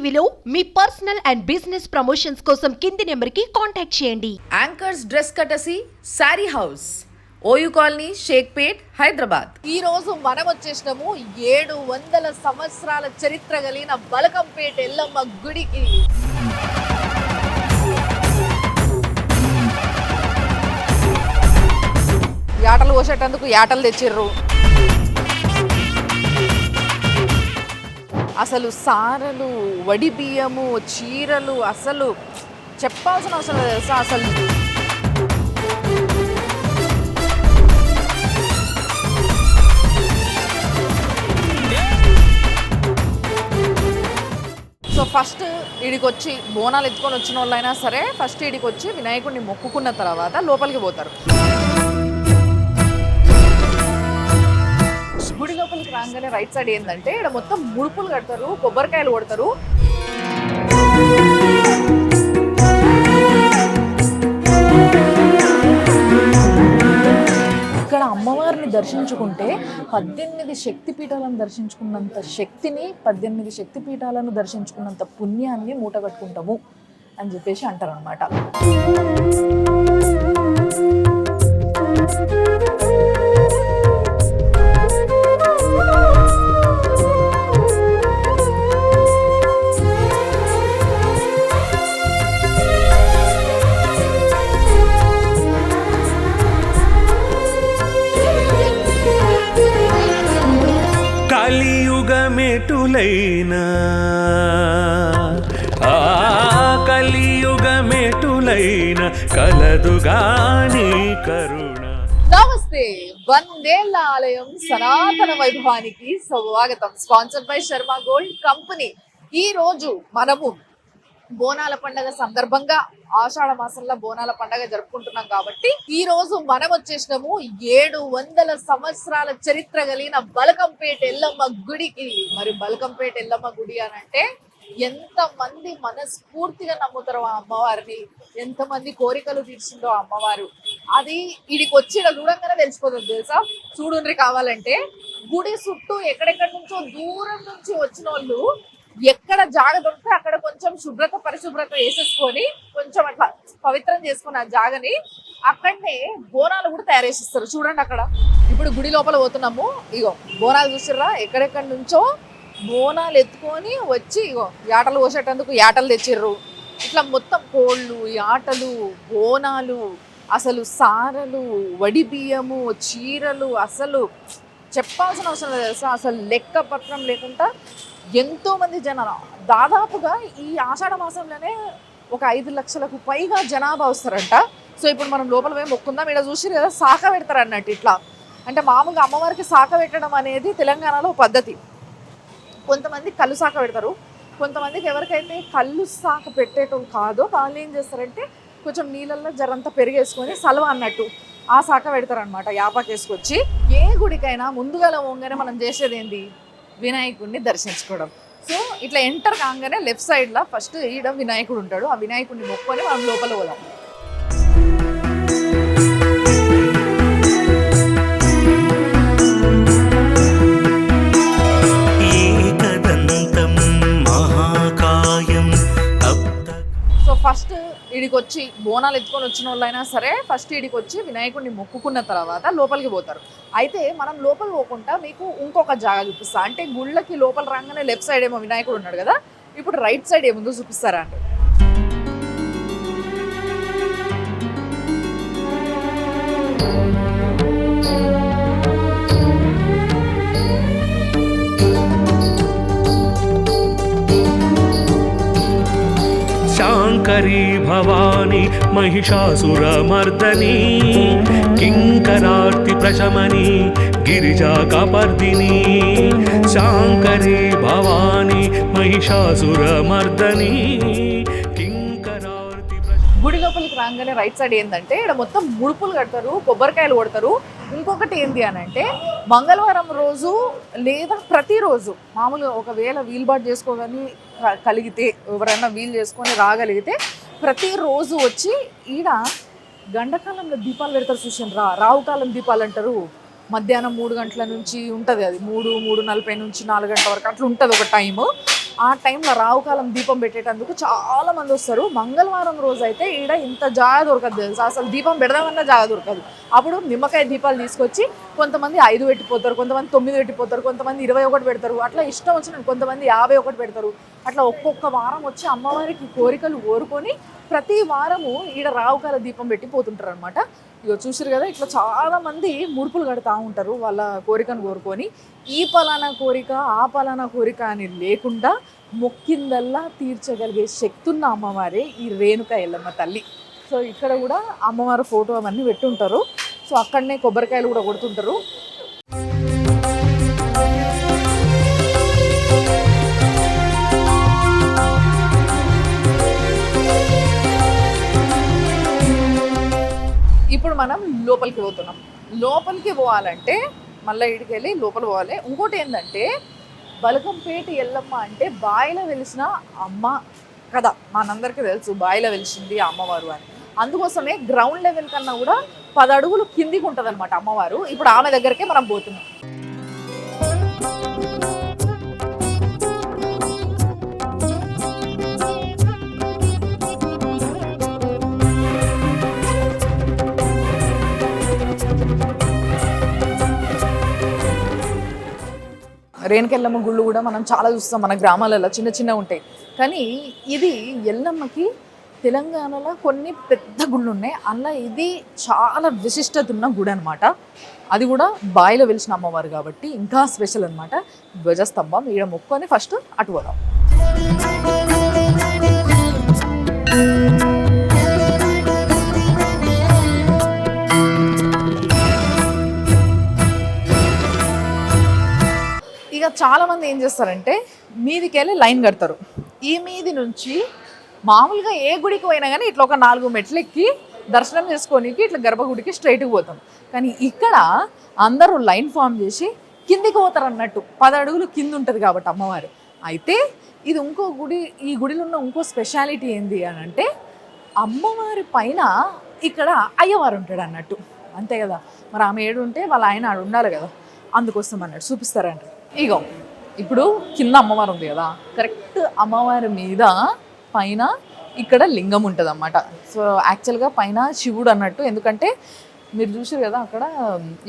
టీవీలో మీ personal and business promotions కోసం కింది నెంబర్కి కాంటాక్ట్ చేయండి. యాంకర్స్ డ్రెస్ కటసి sari house, OU colony, Shaikpet, Hyderabad. ఈ రోజు మనం వచ్చేసినాము 700 సంవత్సరాల చరిత్ర కలిగిన బలకంపేట ఎల్లమ్మ గుడికి. యాటలు పోసేటందుకు యాటలు తెచ్చిర్రు. అసలు సారలు, వడి బియ్యము, చీరలు అసలు చెప్పాల్సిన అవసరం లేదు తెలుసా. అసలు సో ఫస్ట్ ఈడికి వచ్చి బోనాలు ఎత్తుకొని వచ్చిన వాళ్ళైనా సరే ఫస్ట్ ఈడికి వచ్చి వినాయకుడిని మొక్కుకున్న తర్వాత లోపలికి పోతారు. గుడి లోపలికి రాగానే రైట్ సైడ్ ఏంటంటే ఇక్కడ మొత్తం ముడుపులు కడతారు, కొబ్బరికాయలు కొడతారు. ఇక్కడ అమ్మవారిని దర్శించుకుంటే 18 శక్తిపీఠాలను దర్శించుకున్నంత శక్తిని, 18 శక్తిపీఠాలను దర్శించుకున్నంత పుణ్యాన్ని మూటగట్టుకుంటాము అని చెప్పేసి అంటారనమాట. కలియుగమెటులైనా కలియుగమెటులైనా కలదుగాని కరుణ. నమస్తే, వందేళ్ల ఆలయం సనాతన వైభవానికి స్వాగతం. Sponsored by Sharma gold company. ఈ రోజు మనము బోనాల పండగ సందర్భంగా ఆషాఢ మాసంలో బోనాల పండగ జరుపుకుంటున్నాం కాబట్టి ఈ రోజు మనం వచ్చేసినాము 700 సంవత్సరాల చరిత్ర కలిగిన బలకంపేట ఎల్లమ్మ గుడికి. మరి బలకంపేట ఎల్లమ్మ గుడి అని అంటే ఎంతమంది మనస్ఫూర్తిగా నమ్ముతారో ఆ అమ్మవారిని, ఎంతమంది కోరికలు తీర్చిందో ఆ అమ్మవారు, అది వీడికి వచ్చి చూడంగానే తెలిసిపోతుంది తెలుసా. చూడుండ్రి కావాలంటే గుడి చుట్టూ ఎక్కడెక్కడి నుంచో దూరం నుంచి వచ్చిన వాళ్ళు ఎక్కడ జాగ దొరికితే అక్కడ కొంచెం పరిశుభ్రత వేసేసుకొని కొంచెం అట్లా పవిత్రం చేసుకుని ఆ జాగని అక్కడనే బోనాలు కూడా తయారు చేసిస్తారు. చూడండి అక్కడ ఇప్పుడు గుడి లోపల పోతున్నాము. ఇగో బోనాలు చూసిర్రా, ఎక్కడెక్కడి నుంచో బోనాలు ఎత్తుకొని వచ్చి ఇగో యాటలు పోసేటందుకు యాటలు తెచ్చిర్రు. ఇట్లా మొత్తం కోళ్ళు, యాటలు, బోనాలు, అసలు సారలు, వడి బియ్యము, చీరలు అసలు చెప్పాల్సిన అవసరం లేదు తెలుసా. అసలు లెక్క పత్రం లేకుండా ఎంతో మంది జనాలు, దాదాపుగా ఈ ఆషాఢ మాసంలోనే ఒక 5 లక్షలకు పైగా జనాభా వస్తారంట. సో ఇప్పుడు మనం లోపల పోయి మొక్కుందాం. ఇక్కడ చూసి కదా శాఖ పెడతారు అన్నట్టు. ఇట్లా అంటే మామూలుగా అమ్మవారికి శాఖ పెట్టడం అనేది తెలంగాణలో పద్ధతి. కొంతమంది కళ్ళు శాఖ పెడతారు, కొంతమందికి ఎవరికైతే కళ్ళు శాఖ పెట్టేటోళ్ళు కాదో వాళ్ళు ఏం చేస్తారంటే కొంచెం నీళ్ళల్లో జరంతా పెరిగేసుకొని సలవ అన్నట్టు ఆ శాఖ పెడతారనమాట. యాపాకేసుకొచ్చి ఏ గుడికైనా ముందుగా పోగానే మనం చేసేది ఏంది, వినాయకుడిని దర్శించుకోవడం. సో ఇట్లా ఎంటర్ కాగానే లెఫ్ట్ సైడ్లో ఫస్ట్ ఈడ వినాయకుడు ఉంటాడు. ఆ వినాయకుడిని మొక్కుకొని మనం లోపల పోదాం. సో ఫస్ట్ ఈడికి వచ్చి బోనాలు ఎత్తుకొని వచ్చిన వాళ్ళైనా సరే ఫస్ట్ ఈడికి వచ్చి వినాయకుడిని మొక్కుకున్న తర్వాత లోపలికి పోతారు. అయితే మనం లోపల పోకుండా మీకు ఇంకొక జాగా చూపిస్తా. అంటే గుళ్ళకి లోపల రాగానే లెఫ్ట్ సైడ్ ఏమో వినాయకుడు ఉన్నాడు కదా, ఇప్పుడు రైట్ సైడ్ ఏముందో చూపిస్తారా అంటే శాంకరీ భవాని మహిషాసురమర్దని కింకరార్తి ప్రశమని గిరిజా కపర్దిని. శాంకరీ భవాని మహిషాసురమర్దని కింకరార్తి. గుడి లోపలికి రాగానే రైట్ సైడ్ ఏంటంటే ఇక్కడ మొత్తం ముడుపులు కడతారు, కొబ్బరికాయలు కొడతారు. ఇంకొకటి ఏంటి అని అంటే మంగళవారం రోజు లేదా ప్రతిరోజు మామూలుగా ఒకవేళ వీలుబాటు చేసుకోగాని కలిగితే ఎవరైనా వీలు చేసుకొని రాగలిగితే ప్రతిరోజు వచ్చి ఈడ గండకాలంలో దీపాలు పెడతారు. చూసాను రావుకాలం దీపాలు అంటారు. మధ్యాహ్నం 3 గంటల నుంచి ఉంటుంది, అది 3:40 నుంచి 4 గంటల వరకు అట్లా ఉంటుంది ఒక టైము. ఆ టైంలో రావుకాలం దీపం పెట్టేటందుకు చాలా మంది వస్తారు. మంగళవారం రోజు అయితే ఈడ ఇంత జాగా దొరకదు తెలుసా, అసలు దీపం పెడదామన్నా జాగా దొరకదు. అప్పుడు నిమ్మకాయ దీపాలు తీసుకొచ్చి కొంతమంది 5 పెట్టిపోతారు, కొంతమంది 9 పెట్టిపోతారు, కొంతమంది 21 పెడతారు, అట్లా ఇష్టం వచ్చిన కొంతమంది 51 పెడతారు. అట్లా ఒక్కొక్క వారం వచ్చి అమ్మవారికి కోరికలు కోరుకొని ప్రతి వారము ఈడ రావుకాల దీపం పెట్టి పోతుంటారు అనమాట. ఇక చూసారు కదా, ఇట్లా చాలా మంది ముడుపులు కడతా ఉంటారు వాళ్ళ కోరికను కోరుకొని. ఈ పలానా కోరిక ఆ పలానా కోరిక అని లేకుండా మొక్కిందల్లా తీర్చగలిగే శక్తి ఉన్న అమ్మవారే ఈ రేణుక ఎల్లమ్మ తల్లి. సో ఇక్కడ కూడా అమ్మవారి ఫోటో అవన్నీ పెట్టుంటారు. సో అక్కడనే కొబ్బరికాయలు కూడా కొడుతుంటారు. ఇప్పుడు మనం లోపలికి పోతున్నాం. లోపలికి పోవాలంటే మళ్ళీ ఇడికి వెళ్ళి లోపల పోవాలి. ఇంకోటి ఏంటంటే బలకంపేట ఎల్లమ్మ అంటే బాయిలో వెలిసిన అమ్మ కదా, మనందరికీ తెలుసు బాయిలో వెలిసింది అమ్మవారు అని. అందుకోసమే గ్రౌండ్ లెవెల్ కన్నా కూడా 10 అడుగులు కిందికి ఉంటుంది అనమాట అమ్మవారు. ఇప్పుడు ఆమె దగ్గరికే మనం పోతున్నాం. రేణుకెల్లమ్మ గుళ్ళు కూడా మనం చాలా చూస్తాం మన గ్రామాలలో, చిన్న చిన్న ఉంటాయి. కానీ ఇది ఎల్లమ్మకి తెలంగాణలో కొన్ని పెద్ద గుళ్ళు ఉన్నాయి, అలా ఇది చాలా విశిష్టత ఉన్న గుడి అనమాట. అది కూడా బాయిలో వెలిసిన అమ్మవారు కాబట్టి ఇంకా స్పెషల్ అనమాట. ధ్వజస్తంభం ఈడ మొక్కుని ఫస్ట్ అటు పోదాం. ఇక చాలామంది ఏం చేస్తారంటే మీదికి వెళ్ళి లైన్ కడతారు. ఈ మీది నుంచి మామూలుగా ఏ గుడికి పోయినా కానీ ఇట్లా ఒక 4 మెట్లు ఎక్కి దర్శనం చేసుకోనికి ఇట్లా గర్భగుడికి స్ట్రైట్కి పోతాం. కానీ ఇక్కడ అందరూ లైన్ ఫామ్ చేసి కిందికి పోతారు అన్నట్టు. 10 అడుగులు కింద ఉంటుంది కాబట్టి అమ్మవారు. అయితే ఇది ఇంకో గుడి, ఈ గుడిలో ఉన్న ఇంకో స్పెషాలిటీ ఏంది అని అంటే అమ్మవారి పైన ఇక్కడ అయ్యవారు ఉంటాడు అన్నట్టు. అంతే కదా, మరి ఆమె ఏడు ఉంటే వాళ్ళ ఆయన ఆడు ఉండాలి కదా, అందుకోసం అన్నట్టు చూపిస్తారంట. ఇగో ఇప్పుడు కింద అమ్మవారు ఉంది కదా, కరెక్ట్ అమ్మవారి మీద పైన ఇక్కడ లింగం ఉంటుంది అన్నమాట. సో యాక్చువల్గా పైన శివుడు అన్నట్టు, ఎందుకంటే మీరు చూసారు కదా అక్కడ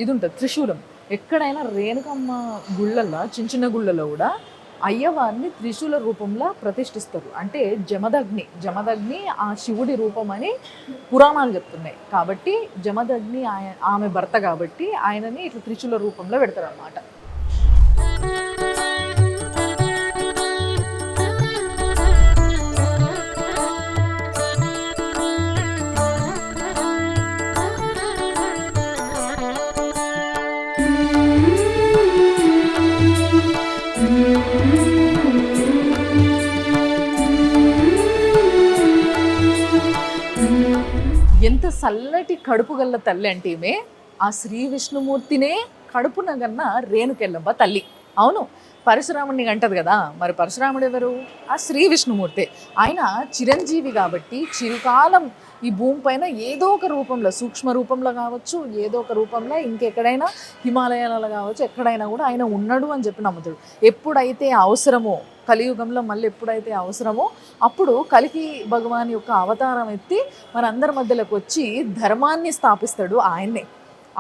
ఇది ఉంటుంది త్రిశూలం. ఎక్కడైనా రేణుకమ్మ గుళ్ళల్లో, చిన్న చిన్న గుళ్ళలో కూడా అయ్యవారిని త్రిశూల రూపంలో ప్రతిష్ఠిస్తారు. అంటే జమదగ్ని ఆ శివుడి రూపం అని పురాణాలు చెప్తున్నాయి. కాబట్టి జమదగ్ని ఆమె భర్త కాబట్టి ఆయనని ఇట్లా త్రిశూల రూపంలో పెడతారు అన్నమాట. ఎంత చల్లటి కడుపు గల్ల తల్లి అంటే ఈమె, ఆ శ్రీ విష్ణుమూర్తినే కడుపున గన్న రేణుకెల్లమ్మ తల్లి. అవును, పరశురాముడిని అంటది కదా, మరి పరశురాముడు ఎవరు? ఆ శ్రీ విష్ణుమూర్తి. ఆయన చిరంజీవి కాబట్టి చిరకాలం ఈ భూమి పైన ఏదో ఒక రూపంలో, సూక్ష్మ రూపంలో కావచ్చు, ఏదో ఒక రూపంలో ఇంకెక్కడైనా హిమాలయాలలో కావచ్చు, ఎక్కడైనా కూడా ఆయన ఉన్నాడు అని చెప్పి నమ్ముతాడు. ఎప్పుడైతే అవసరమో, కలియుగంలో మళ్ళీ ఎప్పుడైతే అవసరమో అప్పుడు కలికి భగవాన్ యొక్క అవతారం ఎత్తి మనందరి మధ్యలోకి వచ్చి ధర్మాన్ని స్థాపిస్తాడు ఆయన్నే.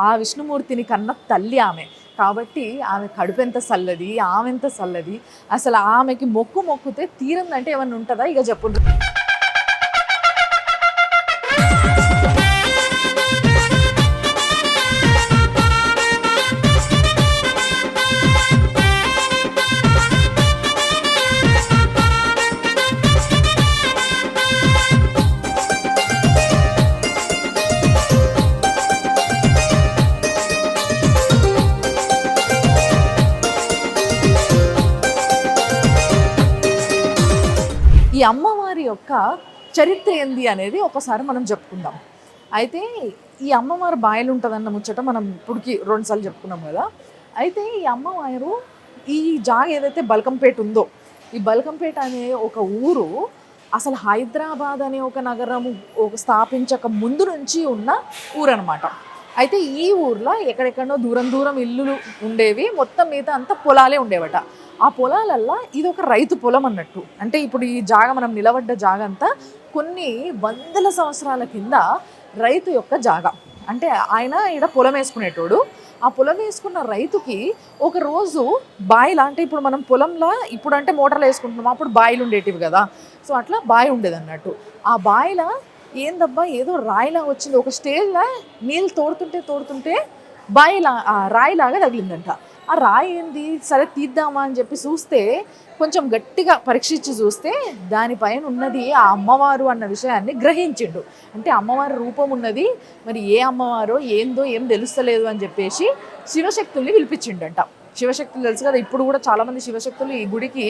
ఆ విష్ణుమూర్తిని కన్న తల్లి ఆమె కాబట్టి ఆమె కడుపు ఎంత చల్లది, ఆమె ఎంత చల్లది. అసలు ఆమెకి మొక్కుతే తీరందంటే ఏమన్నా ఉంటుందా? ఇక చెప్పు. ఈ అమ్మవారి యొక్క చరిత్ర ఏంది అనేది ఒకసారి మనం చెప్పుకుందాం. అయితే ఈ అమ్మవారు బాయలు ఉంటుందన్న ముచ్చట మనం ఇప్పటికి 2 సార్లు చెప్పుకున్నాం కదా. అయితే ఈ అమ్మవారు ఈ జాగ ఏదైతే బల్కంపేట ఉందో, ఈ బల్కంపేట అనే ఒక ఊరు అసలు హైదరాబాద్ అనే ఒక నగరము స్థాపించక ముందు నుంచి ఉన్న ఊరు అనమాట. అయితే ఈ ఊర్లో ఎక్కడెక్కడో దూరం ఇల్లులు ఉండేవి, మొత్తం మీద అంతా పొలాలే ఉండేవట. ఆ పొలాలల్లా ఇది ఒక రైతు పొలం అన్నట్టు. అంటే ఇప్పుడు ఈ జాగ మనం నిలబడ్డ జాగ అంతా కొన్ని వందల సంవత్సరాల కింద రైతు యొక్క జాగ. అంటే ఆయన ఈడ పొలం వేసుకునేటోడు. ఆ పొలం వేసుకున్న రైతుకి ఒక రోజు బాయిలా, అంటే ఇప్పుడు మనం పొలంలో ఇప్పుడు అంటే మోటార్లు వేసుకుంటున్నాం, అప్పుడు బాయిలు ఉండేటివి కదా. సో అట్లా బావి ఉండేది అన్నట్టు. ఆ బాయిలా ఏందబ్బా ఏదో రాయిలా వచ్చింది. ఒక స్టేజ్లో నీళ్ళు తోడుతుంటే బాయిలా రాయిలాగా తగిలిందంట. ఆ రాయి ఏంది, సరే తీద్దామా అని చెప్పి చూస్తే, కొంచెం గట్టిగా పరీక్షించి చూస్తే దానిపైన ఉన్నది ఆ అమ్మవారు అన్న విషయాన్ని గ్రహించిండు. అంటే అమ్మవారి రూపం ఉన్నది, మరి ఏ అమ్మవారో ఏందో ఏం తెలుస్తలేదు అని చెప్పేసి శివశక్తుల్ని పిలిపించిండంట. శివశక్తులు తెలుసు కదా, ఇప్పుడు కూడా చాలామంది శివశక్తులు ఈ గుడికి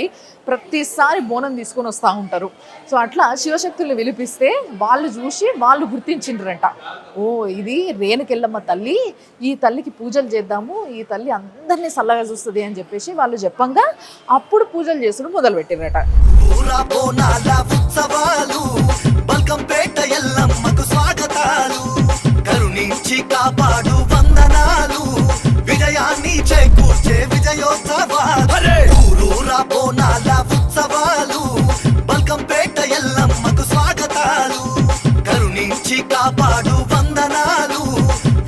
ప్రతిసారి బోనం తీసుకొని వస్తూ ఉంటారు. సో అట్లా శివశక్తుల్ని పిలిపిస్తే వాళ్ళు చూసి వాళ్ళు గుర్తించిండ్రంట, ఓ ఇది రేణుకెళ్ళమ్మ తల్లి, ఈ తల్లికి పూజలు చేద్దాము, ఈ తల్లి అందరినీ చల్లగా చూస్తుంది అని చెప్పేసి వాళ్ళు చెప్పంగా అప్పుడు పూజలు చేసుడు మొదలుపెట్టిరట. విజయాన్ని చేకూర్చే విజయోత్సవాలు, ఊరూరా బోనాల ఉత్సవాలు, బల్కంపేట ఎల్లమ్మకు స్వాగతాలు, కరుణించి కాపాడు వందనాలు,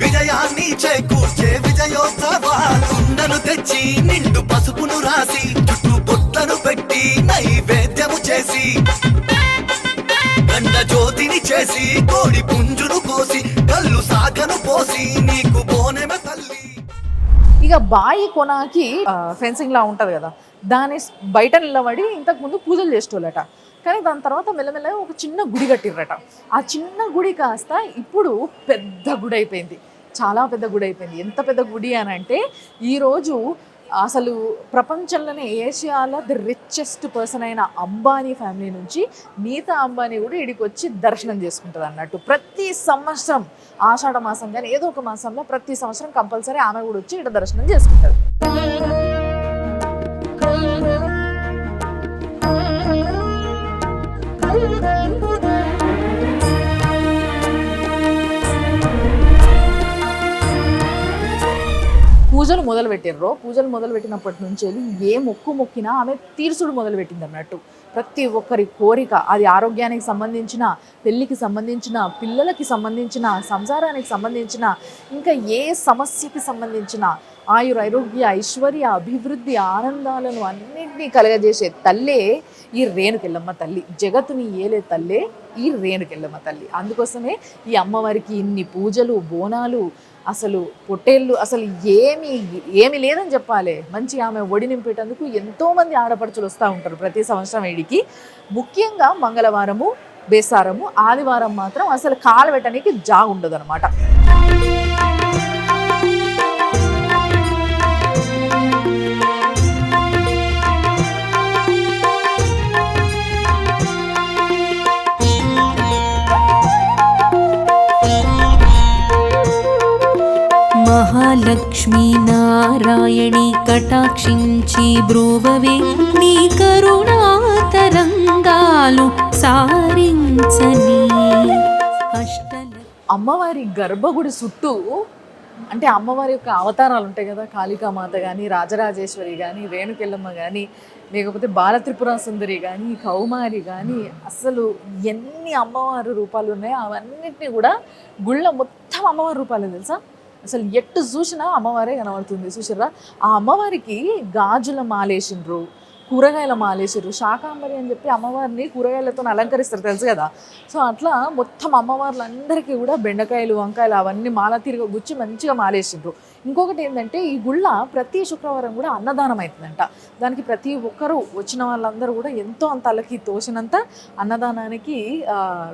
విజయాన్ని చేకూర్చే విజయోత్సవాలు. కుండను తెచ్చి నిండు పసుపును రాసి, చుట్టూ బొట్లను పెట్టి నైవేద్యము చేసి, గండ జ్యోతిని చేసి, కోడి పుంజును కోసి, కళ్ళు సాగను పోసి, నీకు బోనెమ తల్లి. ఇక బాయి కొనాకి ఫెన్సింగ్ లా ఉంటుంది కదా, దాని బయట నిలబడి ఇంతకుముందు పూజలు చేసేటోళ్ళట. కానీ దాని తర్వాత మెల్లమెల్లగా ఒక చిన్న గుడి కట్టిర్రట. ఆ చిన్న గుడి కాస్త ఇప్పుడు పెద్ద గుడి అయిపోయింది, చాలా పెద్ద గుడి అయిపోయింది. ఎంత పెద్ద గుడి అని అంటే ఈరోజు అసలు ప్రపంచంలోనే ఏషియాలో ది రిచెస్ట్ పర్సన్ అయిన అంబానీ ఫ్యామిలీ నుంచి నీతా అంబానీ కూడా ఇడికి వచ్చి దర్శనం చేసుకుంటుంది అన్నట్టు. ప్రతి సంవత్సరం ఆషాఢ మాసం కానీ ఏదో ఒక మాసంలో ప్రతి సంవత్సరం కంపల్సరీ ఆమె కూడా వచ్చి ఇక్కడ దర్శనం చేసుకుంటుంది. పూజలు మొదలుపెట్టారు. పూజలు మొదలుపెట్టినప్పటి నుంచి ఏ మొక్కు మొక్కినా ఆమె తీర్చుడు మొదలుపెట్టింది అన్నట్టు. ప్రతి ఒక్కరి కోరిక, అది ఆరోగ్యానికి సంబంధించిన, పెళ్ళికి సంబంధించిన, పిల్లలకి సంబంధించిన, సంసారానికి సంబంధించిన, ఇంకా ఏ సమస్యకి సంబంధించిన ఆయురారోగ్య ఐశ్వర్య అభివృద్ధి ఆనందాలను అన్నింటినీ కలగజేసే తల్లే ఈ రేణుకెళ్ళమ్మ తల్లి. జగత్తుని ఏలే తల్లే ఈ రేణుకెళ్ళమ్మ తల్లి. అందుకోసమే ఈ అమ్మవారికి ఇన్ని పూజలు, బోనాలు, అసలు పొట్టేళ్ళు, అసలు ఏమి లేదని చెప్పాలి. మంచి ఆమె ఒడి నింపేటందుకు ఎంతోమంది ఆడపడుచులు వస్తూ ఉంటారు ప్రతి సంవత్సరం వీడికి. ముఖ్యంగా మంగళవారము, బేసారము, ఆదివారం మాత్రం అసలు కాలు పెట్టడానికి జాగ ఉండదు అనమాట. మహాలక్ష్మీ నారాయణి కటాక్షించి బ్రోవవే, నీ కరుణా తరంగాలు సారించని. అమ్మవారి గర్భగుడి చుట్టూ అంటే అమ్మవారి యొక్క అవతారాలు ఉంటాయి కదా, కాళికామాత కానీ, రాజరాజేశ్వరి కానీ, రేణుకెళ్ళమ్మ కానీ, లేకపోతే బాలత్రిపుర సుందరి కానీ, కౌమారి కానీ, అసలు ఎన్ని అమ్మవారి రూపాలు ఉన్నాయో అవన్నిటినీ కూడా గుళ్ళ మొత్తం అమ్మవారి రూపాలే తెలుసా. అసలు ఎట్టు చూసినా అమ్మవారే కనబడుతుంది. చూసిర్రా, ఆ అమ్మవారికి గాజుల మాలేసిండ్రు, కూరగాయల మాలేసిర్రు. శాకాంబరి అని చెప్పి అమ్మవారిని కూరగాయలతో అలంకరిస్తారు తెలుసు కదా. సో అట్లా మొత్తం అమ్మవార్లందరికీ కూడా బెండకాయలు, వంకాయలు అవన్నీ మాల తిరిగి గుచ్చి మంచిగా మాలేసిండ్రు. ఇంకొకటి ఏంటంటే ఈ గుళ్ళ ప్రతి శుక్రవారం కూడా అన్నదానం అవుతుందంట. దానికి ప్రతి ఒక్కరూ వచ్చిన వాళ్ళందరూ కూడా ఎంతో అంత వాళ్ళకి తోచినంత అన్నదానానికి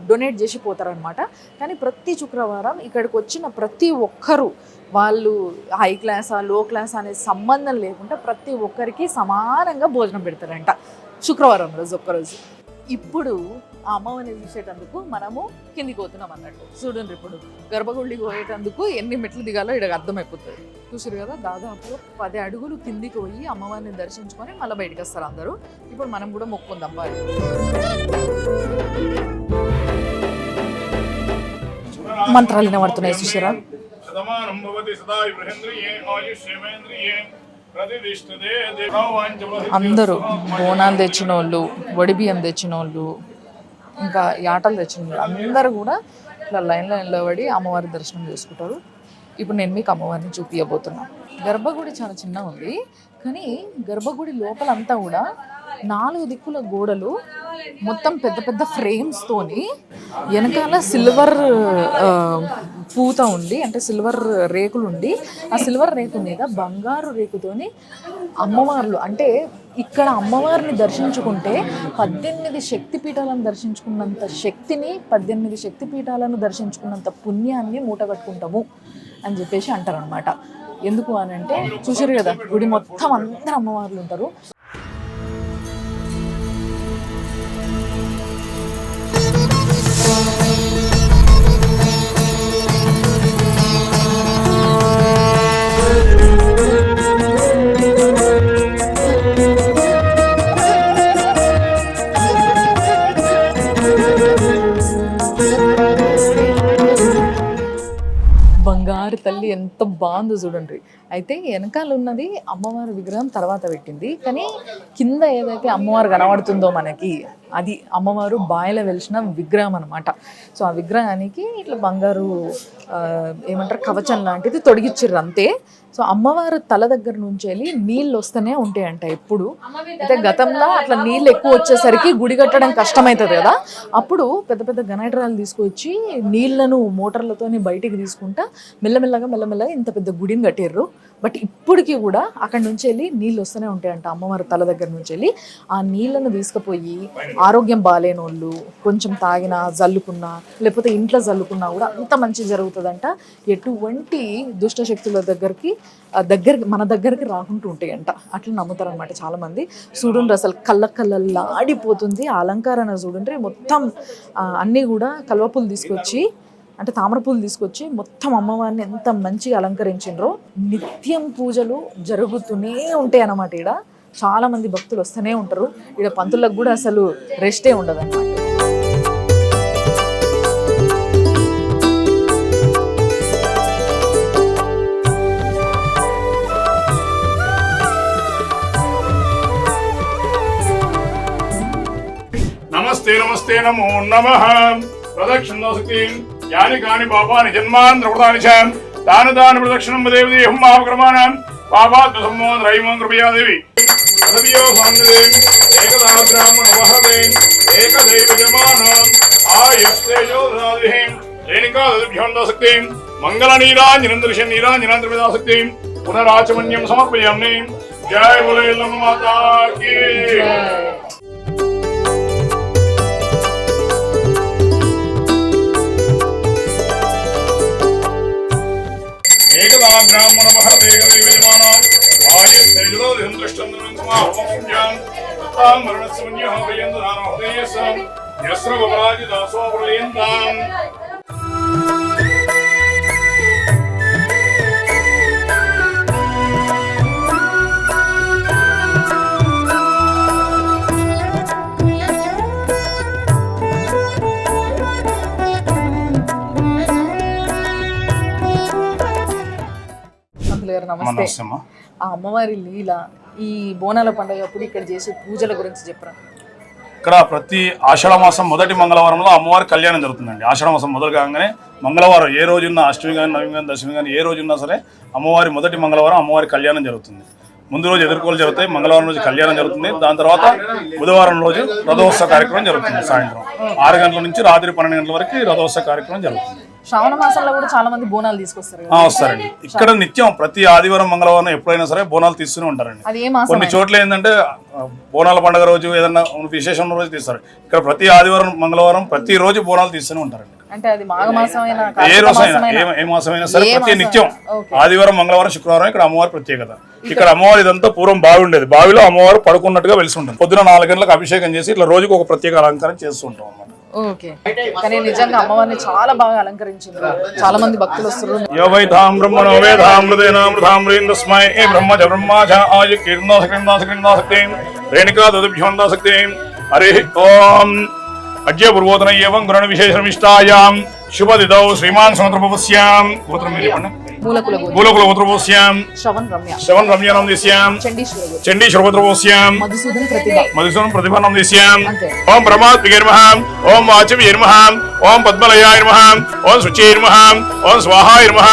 డొనేట్ చేసి పోతారనమాట. కానీ ప్రతి శుక్రవారం ఇక్కడికి వచ్చిన ప్రతి ఒక్కరూ, వాళ్ళు హై క్లాసా లో క్లాస్ అనే సంబంధం లేకుండా ప్రతి ఒక్కరికి సమానంగా భోజనం పెడతారంట శుక్రవారం రోజు ఒక్కరోజు. ఇప్పుడు ఆ అమ్మవారిని చూసేటందుకు మనము కిందికి పోతున్నాం అన్నట్టు. చూడండి, ఇప్పుడు గర్భగుడికి పోయేటందుకు ఎన్ని మెట్లు దిగాలో ఇక్కడ అర్థమైపోతుంది. చూసారు కదా, దాదాపు 10 అడుగులు కిందికి పోయి అమ్మవారిని దర్శించుకొని మళ్ళీ బయటకు వస్తారు అందరూ. ఇప్పుడు మనం కూడా మొక్కుందాం బాయ్. మంత్రాలు వినబడుతున్నాయి చూసారా. అందరూ బోనాలు తెచ్చిన వాళ్ళు, వడిబియ్యం తెచ్చిన వాళ్ళు, ఇంకా యాటలు తెచ్చిన వాళ్ళు అందరూ కూడా ఇట్లా లైన్లో నిలబడి అమ్మవారి దర్శనం చేసుకుంటారు. ఇప్పుడు నేను మీకు అమ్మవారిని చూపించబోతున్నాను. గర్భగుడి చాలా చిన్నగా ఉంది, కానీ గర్భగుడి లోపలంతా కూడా 4 దిక్కుల గోడలు మొత్తం పెద్ద పెద్ద ఫ్రేమ్స్తోని వెనకాల సిల్వర్ పూత ఉండి, అంటే సిల్వర్ రేకులు ఉండి, ఆ సిల్వర్ రేకు మీద బంగారు రేకుతోని అమ్మవార్లు, అంటే ఇక్కడ అమ్మవారిని దర్శించుకుంటే 18 శక్తిపీఠాలను దర్శించుకున్నంత శక్తిని, 18 శక్తిపీఠాలను దర్శించుకున్నంత పుణ్యాన్ని మూటగట్టుకుంటాము అని చెప్పేసి అంటారనమాట. ఎందుకు అని అంటే చూసారు కదా, గుడి మొత్తం అందరు అమ్మవార్లు ఉంటారు. బంగారు తల్లి ఎంత బాగుందో చూడండి. అయితే వెనకాల ఉన్నది అమ్మవారి విగ్రహం తర్వాత పెట్టింది, కానీ కింద ఏదైతే అమ్మవారు కనబడుతుందో మనకి అది అమ్మవారు బాయిలో వెలిసిన విగ్రహం అనమాట. సో ఆ విగ్రహానికి ఇట్లా బంగారు ఏమంటారు కవచం లాంటిది తొడిగిచ్చిర్రు అంతే. సో అమ్మవారు తల దగ్గర నుంచి వెళ్ళి నీళ్ళు వస్తూనే ఉంటాయంట ఎప్పుడు. అయితే గతంలో అట్లా నీళ్ళు ఎక్కువ వచ్చేసరికి గుడి కట్టడం కష్టమవుతుంది కదా, అప్పుడు పెద్ద పెద్ద గనైటరాలు తీసుకొచ్చి నీళ్లను మోటార్లతోని బయటికి తీసుకుంటా మెల్లమెల్లగా ఇంత పెద్ద గుడిని కట్టిర్రు. బట్ ఇప్పటికీ కూడా అక్కడి నుంచి వెళ్ళి నీళ్ళు వస్తూనే ఉంటాయంట అమ్మవారి తల దగ్గర నుంచి వెళ్ళి. ఆ నీళ్లను తీసుకుపోయి ఆరోగ్యం బాగాలేని వాళ్ళు కొంచెం తాగినా జల్లుకున్నా లేకపోతే ఇంట్లో జల్లుకున్నా కూడా అంత మంచి జరుగుతుందంట. ఎటువంటి దుష్ట శక్తుల దగ్గరికి మన దగ్గరికి రాకుంటూ ఉంటాయంట, అట్లా నమ్ముతారనమాట చాలామంది. చూడండి అసలు కళ్ళల్లాడిపోతుంది ఆ అలంకారణ చూడండి. మొత్తం అన్నీ కూడా కల్వపూలు తీసుకొచ్చి, అంటే తామరపూలు తీసుకొచ్చి మొత్తం అమ్మవారిని ఎంత మంచిగా అలంకరించిండ్రో. నిత్యం పూజలు జరుగుతూనే ఉంటాయి అన్నమాట. ఈడ చాలా మంది భక్తులు వస్తూనే ఉంటారు. ఈడ పంతులకు కూడా అసలు రెస్టే ఉండదు అన్నమాట. నమస్తే నమస్తే నమో నమః. ప్రదక్షిణోక్తి యాని కాని పాపాని జన్మాంధ్రవృతాని చ దాన ప్రదక్షిణం దేవదే హుమావక్రమాణం పాపాత్ సమ్మోద్ రైమం కృపయా దేవి అసవియో భాంగదే ఏకదా బ్రాహ్మణ వహదే ఏకదైవ జమానం ఆయస్తేజో దాదిహి రేణికా దభ్యోందశక్తి మంగళ నీరాంజనం దర్శన్ నీరాంజనాంధ్రవిదాశక్తి పునరాచమన్యం సమర్పయామి. జయ బోలేలమ్మ మాతా కీ. ఏకదా బ్రాహ్మణ మహతే విజమానం వాయస్తేజోదిహం దృష్టం సమాహోమ్యాం తాం మరణస్మన్యః వయందనాన హృదయసం యస్ర వరాజి దాసో ప్రళయంతాం. నమస్తే. ఆ అమ్మవారి లీల, ఈ బోనాల పండుగ అప్పుడు ఇక్కడ చేసే పూజల గురించి చెప్పరా? ఇక్కడ ప్రతి ఆషాఢ మాసం మొదటి మంగళవారంలో అమ్మవారి కళ్యాణం జరుగుతుందండి. ఆషాఢ మాసం మొదలు కాగానే మంగళవారం ఏ రోజున్న అష్టమి కానీ నవమి కానీ దశమి కానీ ఏ రోజున్నా సరే అమ్మవారి మొదటి మంగళవారం అమ్మవారి కళ్యాణం జరుగుతుంది. ముందు రోజు ఎదుర్కోలు జరుగుతాయి, మంగళవారం రోజు కళ్యాణం జరుగుతుంది. దాని తర్వాత బుధవారం రోజు రథోత్సవ కార్యక్రమం జరుగుతుంది. సాయంత్రం 6 గంటల నుంచి రాత్రి 12 గంటల వరకు రథోత్సవ కార్యక్రమం జరుగుతుంది. శ్రావణ మాసంలో కూడా చాలా మంది బోనాలు తీసుకొస్తారు. వస్తారండి. ఇక్కడ నిత్యం ప్రతి ఆదివారం మంగళవారం ఎప్పుడైనా సరే బోనాలు తీస్తూనే ఉంటారండి. కొన్ని చోట్ల ఏంటంటే బోనాల పండుగ రోజు ఏదన్నా విశేషం రోజు తీస్తారు. ఇక్కడ ప్రతి ఆదివారం మంగళవారం ప్రతి రోజు బోనాలు తీస్తూనే ఉంటారండి. అంటే అది మాఘమాసమైనా ఏ రోజైనా ఏ మాసమైనా సరే ప్రతి నిత్యం ఆదివారం మంగళవారం శుక్రవారం ఇక్కడ అమ్మవారి ప్రత్యేకత. ఇక్కడ అమ్మవారి ఇదంతా పూర్వం బావి ఉండేది, బావిలో అమ్మవారు పడుకున్నట్టుగా వెలిసి ఉంటుంది. పొద్దున 4 గంటలకు అభిషేకం చేసి ఇట్లా రోజుకు ఒక ప్రత్యేక అలంకారం చేస్తూ ఉంటాం అన్నమాట. ఓకే, కానీ నిజంగా అమ్మవారిని చాలా బాగా అలంకరించింది. చాలా మంది భక్తులు వస్తారు. యోవైతాం బ్రహ్మణో వేదామృతేనామృతామృతస్మై బ్రహ్మజ బ్రహ్మాజ ఆయ కీర్ణాసక్తి రేణుకా దదుభ్యోందాసక్తి. హరి ఓం. అద్య పూర్వోదన ఏవం గుణ విశేషమిష్టాయాం శుభదిదౌ శ్రీమాన్ సమత్రపవస్యాం. గోత్రం మీరు చెప్పండి. మూలకుల గోత్రం, మూలకుల గోత్రపోస్యాం శ్రవణ్ రమ్య, శ్రవణ్ రమ్యానం దిశ్యాం చండీశ్వర గోత్రం, చండీశ్వర గోత్రపోస్యాం మధుసూదన్ ప్రతిభ. మధుసూదన ప్రతిభానం దిశ్యాం అంతే. ఓం బ్రహ్మాత్మికే నమః ఓం వాచవ్యే నమః ఓం పద్మలయాయ నమః ఓం శుచ్యే నమః ఓం స్వాహాయ నమః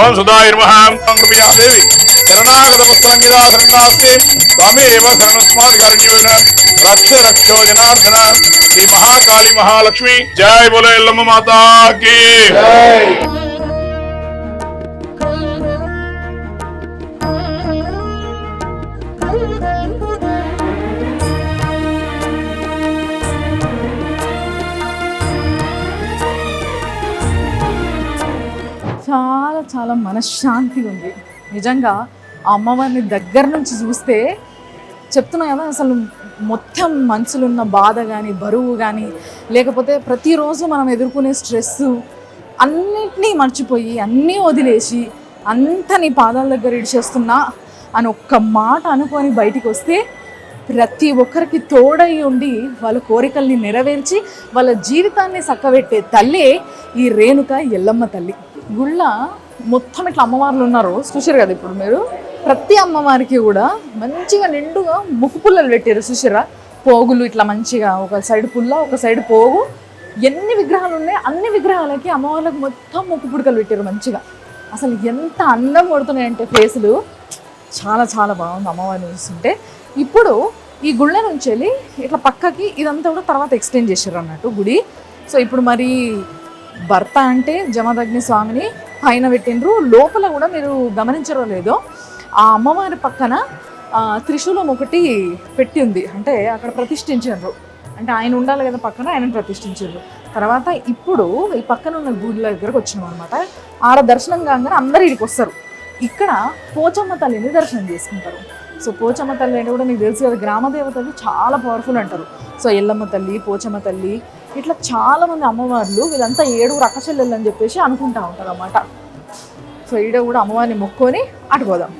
ఓం సుధాయ నమః ఓం కృపయాదేవి శరణాగతవస్తాంగిదాధరంగాస్తే త్వమేవ శరణస్మాకరణ్యోన రక్ష రక్షో జనార్దన శ్రీ మహాకాళి మహాలక్ష్మి జై బోలో ఎల్లమ్మ మాతా కీ చాలా చాలా మనశ్శాంతిగా ఉంది నిజంగా. ఆ అమ్మవారిని దగ్గర నుంచి చూస్తే చెప్తున్నా కదా, అసలు మొత్తం మనసులో ఉన్న బాధ కానీ బరువు కానీ లేకపోతే ప్రతిరోజు మనం ఎదుర్కొనే స్ట్రెస్ అన్నిటినీ మర్చిపోయి అన్నీ వదిలేసి అంత నీ పాదాల దగ్గర ఇడిచేస్తున్నా అని ఒక్క మాట అనుకొని బయటికి వస్తే ప్రతి ఒక్కరికి తోడై ఉండి వాళ్ళ కోరికల్ని నెరవేర్చి వాళ్ళ జీవితాన్ని చక్కబెట్టే తల్లే ఈ రేణుక ఎల్లమ్మ తల్లి. గుళ్ళ మొత్తం ఇట్లా అమ్మవార్లు ఉన్నారు చూసారు కదా. ఇప్పుడు మీరు ప్రతి అమ్మవారికి కూడా మంచిగా నిండుగా ముక్కు పుల్లలు పెట్టారు చూసారా. పోగులు ఇట్లా మంచిగా ఒక సైడ్ పుల్ల ఒక సైడ్ పోగు. ఎన్ని విగ్రహాలు ఉన్నాయి అన్ని విగ్రహాలకి అమ్మవార్లకు మొత్తం ముక్కు పుడకలు పెట్టారు మంచిగా. అసలు ఎంత అందం కొడుతున్నాయంటే ఫేసులు. చాలా చాలా బాగుంది అమ్మవారిని చూస్తుంటే. ఇప్పుడు ఈ గుళ్ళ నుంచి వెళ్ళి ఇట్లా పక్కకి ఇదంతా కూడా తర్వాత ఎక్స్టెండ్ చేశారు అన్నట్టు గుడి. సో ఇప్పుడు మరి భర్త అంటే జమదగ్ని స్వామిని పైన పెట్టిండ్రు. లోపల కూడా మీరు గమనించరో లేదో ఆ అమ్మవారి పక్కన త్రిశూలం ఒకటి పెట్టి ఉంది. అంటే అక్కడ ప్రతిష్ఠించారు. అంటే ఆయన ఉండాలి కదా పక్కన, ఆయనను ప్రతిష్ఠించారు. తర్వాత ఇప్పుడు ఈ పక్కన ఉన్న గుడి దగ్గరకు వచ్చినాం అనమాట. ఆడ దర్శనం కాగానే అందరూ ఇక్కడికి వస్తారు. ఇక్కడ పోచమ్మ తల్లిని దర్శనం చేసుకుంటారు. సో పోచమ్మ తల్లి అంటే కూడా మీకు తెలుసు కదా, గ్రామ దేవతలు చాలా పవర్ఫుల్ అంటారు. సో ఎల్లమ్మ తల్లి, పోచమ్మ తల్లి ఇట్లా చాలామంది అమ్మవార్లు వీళ్ళంతా 7 అక్కచెల్లెళ్ళు అని చెప్పేసి అనుకుంటా ఉంటారు అన్నమాట. సో ఈడ కూడా అమ్మవారిని మొక్కొని అటుపోదాం.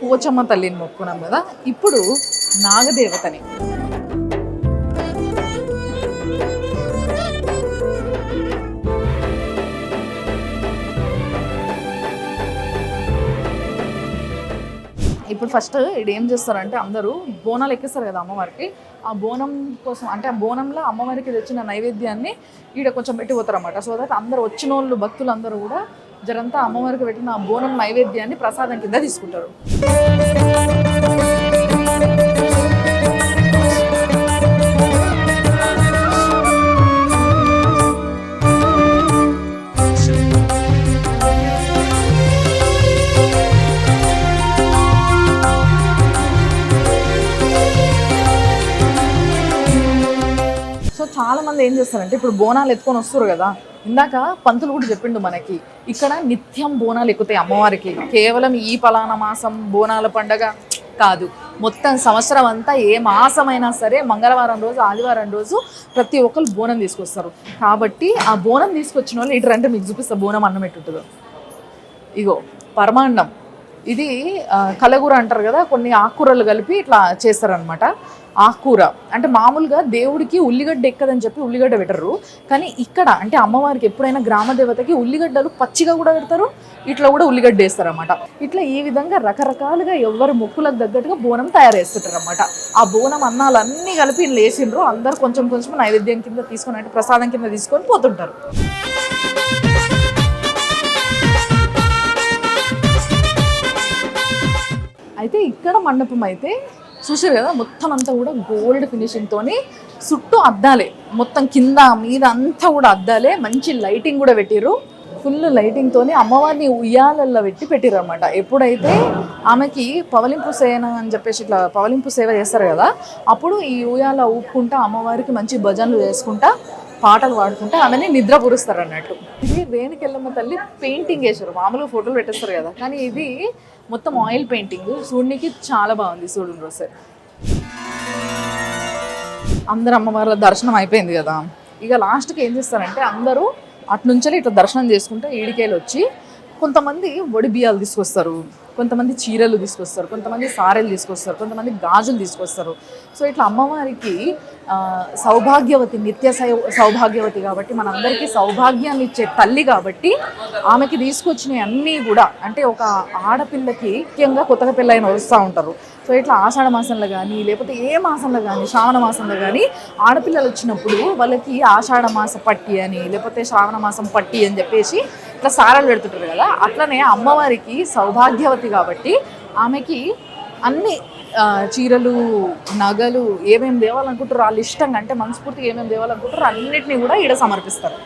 పోచమ్మ తల్లిని మొక్కున్నాం కదా, ఇప్పుడు నాగదేవతని. ఇప్పుడు ఫస్ట్ ఇది ఏం చేస్తారంటే అందరూ బోనాలు ఎక్కిస్తారు కదా అమ్మవారికి. ఆ బోనం కోసం అంటే ఆ బోనంలో అమ్మవారికి తెచ్చిన నైవేద్యాన్ని ఈడ కొంచెం పెట్టి పోతారు అన్నమాట. సో దట్ అందరూ వచ్చిన వాళ్ళు భక్తులు అందరూ కూడా జరంతా అమ్మవారికి పెట్టిన ఆ బోనం నైవేద్యాన్ని ప్రసాదం కింద తీసుకుంటారు. చాలా మంది ఏం చేస్తారంటే ఇప్పుడు బోనాలు ఎత్తుకొని వస్తారు కదా, ఇందాక పంతులు కూడా చెప్పిండు మనకి ఇక్కడ నిత్యం బోనాలు ఎక్కుతాయి అమ్మవారికి. కేవలం ఈ పలానా మాసం బోనాల పండగ కాదు, మొత్తం సంవత్సరం అంతా ఏ మాసమైనా సరే మంగళవారం రోజు ఆదివారం రోజు ప్రతి ఒక్కరు బోనం తీసుకొస్తారు. కాబట్టి ఆ బోనం తీసుకొచ్చిన వాళ్ళు ఇటు రంటే మీకు చూపిస్తా బోనం అన్నం ఎట్టుంటుందో. ఇగో పరమాన్నం, ఇది కలగూర అంటారు కదా, కొన్ని ఆకుకూరలు కలిపి ఇట్లా చేస్తారనమాట. ఆకుకూర అంటే మామూలుగా దేవుడికి ఉల్లిగడ్డ ఎక్కదని చెప్పి ఉల్లిగడ్డ పెట్టరు, కానీ ఇక్కడ అంటే అమ్మవారికి ఎప్పుడైనా గ్రామ దేవతకి ఉల్లిగడ్డలు పచ్చిగా కూడా పెడతారు, ఇట్లా కూడా ఉల్లిగడ్డ వేస్తారు అనమాట. ఇట్లా ఈ విధంగా రకరకాలుగా ఎవరు మొక్కులకు తగ్గట్టుగా బోనం తయారు చేస్తుంటారు అనమాట. ఆ బోనం అన్నాలు అన్నీ కలిపి లేచిండ్రు, అందరు కొంచెం కొంచెం నైవేద్యం కింద తీసుకొని అంటే ప్రసాదం కింద తీసుకొని పోతుంటారు. అయితే ఇక్కడ మండపం అయితే చూసారు కదా, మొత్తం అంతా కూడా గోల్డ్ ఫినిషింగ్తోని చుట్టూ అద్దాలే, మొత్తం కింద మీద అంతా కూడా అద్దాలే. మంచి లైటింగ్ కూడా పెట్టిర్రు, ఫుల్ లైటింగ్తోని అమ్మవారిని ఉయ్యాలల్లో పెట్టిర్రు అనమాట. ఎప్పుడైతే ఆమెకి పవలింపు సేన అని చెప్పేసి ఇట్లా పవలింపు సేవ చేస్తారు కదా, అప్పుడు ఈ ఉయ్యాల ఊపుకుంటా అమ్మవారికి మంచి భజనలు చేసుకుంటా పాటలు పాడుకుంటా ఆమెని నిద్ర పురుస్తారు అన్నట్టు. ఇది రేణుకెళ్ళమ్మ తల్లి పెయింటింగ్ వేసారు, మామూలుగా ఫోటోలు పెట్టేస్తారు కదా, కానీ ఇది మొత్తం ఆయిల్ పెయింటింగ్. చూడడానికి చాలా బాగుంది. చూడండి ఒకసారి. అందరు అమ్మవార్ల దర్శనం అయిపోయింది కదా, ఇక లాస్ట్కి ఏం చేస్తారంటే అందరూ అటు నుంచి ఇట్లా దర్శనం చేసుకుంటే ఈడికేలు వచ్చి కొంతమంది వడి బియ్యాలు తీసుకొస్తారు, కొంతమంది చీరలు తీసుకొస్తారు, కొంతమంది సారెలు తీసుకొస్తారు, కొంతమంది గాజులు తీసుకొస్తారు. సో ఇట్లా అమ్మవారికి సౌభాగ్యవతి, నిత్య సౌభాగ్యవతి కాబట్టి మనందరికీ సౌభాగ్యాన్ని ఇచ్చే తల్లి కాబట్టి ఆమెకి తీసుకొచ్చినవి అన్నీ కూడా, అంటే ఒక ఆడపిల్లకి ముఖ్యంగా కొత్తగా పెళ్ళైన వస్తూ ఉంటారు. సో ఇట్లా ఆషాఢ మాసంలో కానీ లేకపోతే ఏ మాసంలో కానీ శ్రావణ మాసంలో కానీ ఆడపిల్లలు వచ్చినప్పుడు వాళ్ళకి ఆషాఢ మాస పట్టి అని లేకపోతే శ్రావణ మాసం పట్టి అని చెప్పేసి ఇట్లా సారాలు పెడుతుంటారు కదా. అట్లనే అమ్మవారికి సౌభాగ్యవతి కాబట్టి ఆమెకి అన్ని చీరలు, నగలు ఏమేమి తేవాలనుకుంటారో వాళ్ళు ఇష్టంగా, అంటే మనస్ఫూర్తిగా ఏమేమి తేవాలనుకుంటారో అన్నిటినీ కూడా ఈడ సమర్పిస్తారు.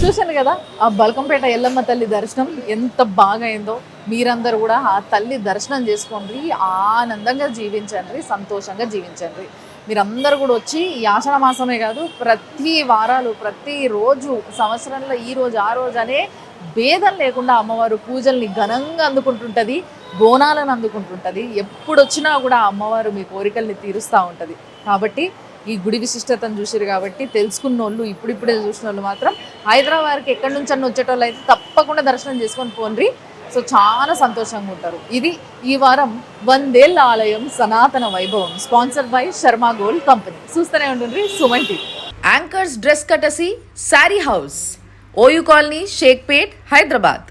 చూశాను కదా ఆ బల్కంపేట ఎల్లమ్మ తల్లి దర్శనం ఎంత బాగా అయిందో. మీరందరూ కూడా ఆ తల్లి దర్శనం చేసుకోండి, ఆనందంగా జీవించండి, సంతోషంగా జీవించండి. మీరందరూ కూడా వచ్చి ఈ ఆషాఢ మాసమే కాదు, ప్రతి వారాలు, ప్రతిరోజు, సంవత్సరంలో ఈ రోజు ఆ రోజు అనే భేదం లేకుండా అమ్మవారు పూజల్ని ఘనంగా అందుకుంటుంటుంది, బోనాలను అందుకుంటుంటుంది. ఎప్పుడు వచ్చినా కూడా అమ్మవారు మీ కోరికల్ని తీరుస్తూ ఉంటుంది. కాబట్టి ఈ గుడి విశిష్టతను చూసారు కాబట్టి తెలుసుకున్న వాళ్ళు, ఇప్పుడిప్పుడే చూసిన వాళ్ళు మాత్రం హైదరాబాద్కి ఎక్కడి నుంచి అన్న వచ్చేటోళ్ళు అయితే తప్పకుండా దర్శనం చేసుకొని పోండి. సో చాలా సంతోషంగా ఉంటారు. ఇది ఈ వారం 100 ఏళ్ల ఆలయం సనాతన వైభవం, sponsored by Sharma gold company. చూస్తూనే ఉంటుంది సుమన్ టీవీ. యాంకర్స్ డ్రెస్ కటసి sari house, OU colony, Shaikpet, Hyderabad.